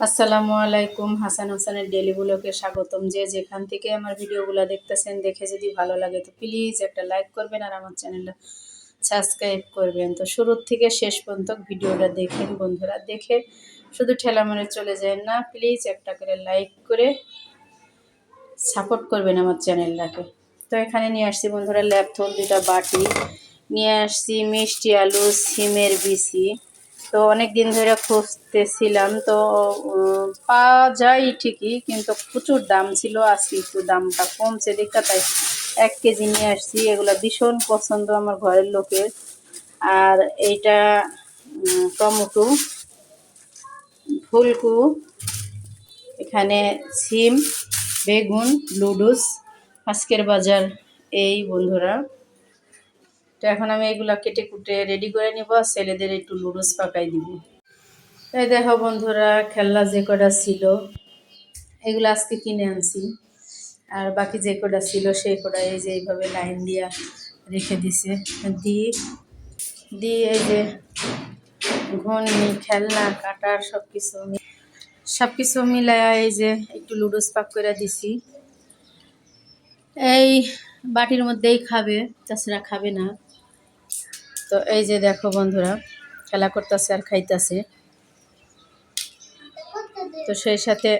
আসসালামু আলাইকুম, হাসান হোসেনের ডেলি ব্লগে স্বাগতম। যে যেখান থেকে আমার ভিডিওগুলো দেখতেছেন, দেখে যদি ভালো লাগে তো প্লিজ একটা লাইক করবেন আর আমার চ্যানেলটা সাবস্ক্রাইব করবেন। তো শুরু থেকে শেষ পর্যন্ত ভিডিওটা দেখেন বন্ধুরা, দেখে শুধু ঠেলা মেরে চলে যায় না, প্লিজ একটা করে লাইক করে সাপোর্ট করবেন আমার চ্যানেলটাকে। তো এখানে নিয়ে আসছি বন্ধুরা ল্যাপথল, দুটা বাটি নিয়ে আসছি, মিষ্টি আলু, সিমের বিচি। তো অনেক দিন ধরে খুঁজতেছিলাম, তো পাওয়া যায় ঠিকই, কিন্তু প্রচুর দাম ছিল। আজকে একটু দামটা কমছে দেখা, তাই 1 কেজি নিয়ে আসছি। এগুলো ভীষণ পছন্দ আমার ঘরের লোকের। আর এইটা টমেটো, ফুলকু, এখানে সিম, বেগুন, লুডুস। আজকের বাজার এই বন্ধুরা। তো এখন আমি এগুলা কেটে কুটে রেডি করে নিব, ছেলেদের একটু লুডুস পাকাই দিব। এই দেখো বন্ধুরা, খেলনা যে কটা ছিল এগুলো আজকে কিনে আনছি। আর বাকি যে কটা ছিল সেই কটা এই যে এইভাবে লাইন দিয়া রেখে দিছে। দিয়ে দিয়ে এই যে ঘনি, খেলনা, কাটার সব কিছু মিলায়া এই যে একটু লুডুস পাক করে দিছি। এই বাটির মধ্যেই খাবে, তাছাড়া খাবে না। তো এই যে দেখো বন্ধুরা, খেলা করতেছে আর খাইতেছে। তো সেই সাথে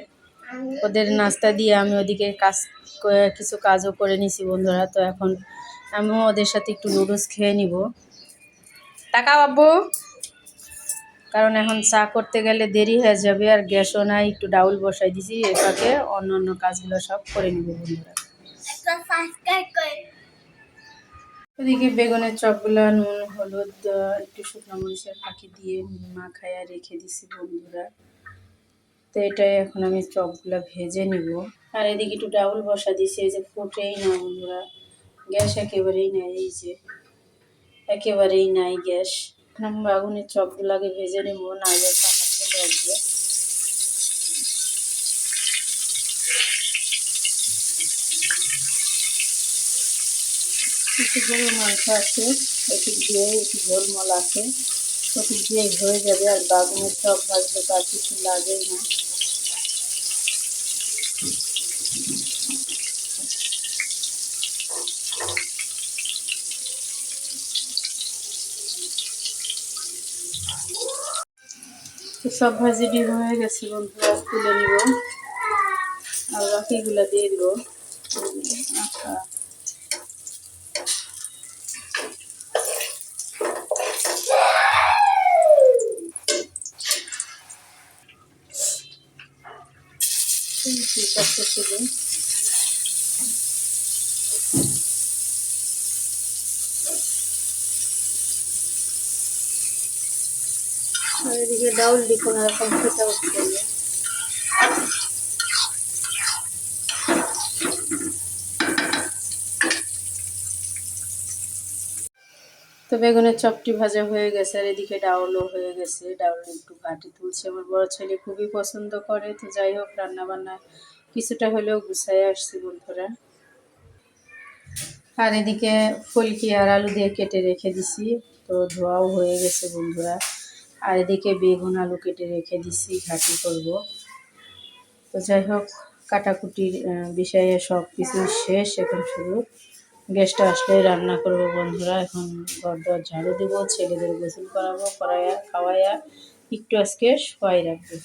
ওদের নাস্তা দিয়ে আমি ওদিকে কিছু কাজও করে নিছি বন্ধুরা। তো এখন আমিও ওদের সাথে একটু নুডলস খেয়ে নিব। টাকা পাবো, কারণ এখন চা করতে গেলে দেরি হয়ে যাবে, আর গ্যাসও নাই। একটু ডাউল বসাই দিছি, এটাকে অন্য অন্য কাজগুলো সব করে নিব বন্ধুরা। ওদিকে বেগুনের চপগুলো নুন হলুদ একটু শুকনো মরিচের ফাঁকি দিয়ে মাখায়া রেখে দিছি বন্ধুরা। তো এটাই এখন আমি চপগুলো ভেজে নিব। আর এদিকে একটু ডাউল বসা দিছি, এই যে ফুটেই না বন্ধুরা, গ্যাস একেবারেই নাই, এই যে একেবারেই নাই গ্যাস। এখন আগুনের চপগুলো আগে ভেজে নেব, না হলে পাকা চলে আসবে। একটু গরু মাংস আছে, এটি দিয়ে একটু ঝোলমল আছে, ওটি দিয়ে হয়ে যাবে। আর বাগুনের চপ ভাজলে তো আর কিছু লাগেই না। তো সব ভাজি হয়ে গেছে বন্ধুরা, তুলে নিব আর বাকিগুলো দিয়ে দিব। আচ্ছা, ঠিক আছে শুধু। আর এদিকে ডাউল দেখুন এরকম খেতে হচ্ছে। তো বেগুনের চপটি ভাজা হয়ে গেছে, আর এদিকে ডাউলও হয়ে গেছে। ডাউল একটু কাটি তুলছে, আমার বড় ছেলে খুবই পছন্দ করে। তো যাই হোক, রান্না বান্না কিছুটা হলেও গুছাই আসছি বন্ধুরা। আর এদিকে ফুলকি আর আলু দিয়ে কেটে রেখে দিছি, তো ধোয়াও হয়ে গেছে বন্ধুরা। আর এদিকে বেগুন আলু কেটে রেখে দিছি, ঘাটি করব। তো যাই হোক, কাটাকুটির বিষয়ে সব কিছু শেষ, এখন শুধু গেস্ট আসলে রান্না করব বন্ধুরা। এখন ঘর দর ঝাড়ু দেবো, ছেলেদের গোসল করাবো, করাইয়া খাওয়াইয়া একটু আজকে শোয়াই রাখবো।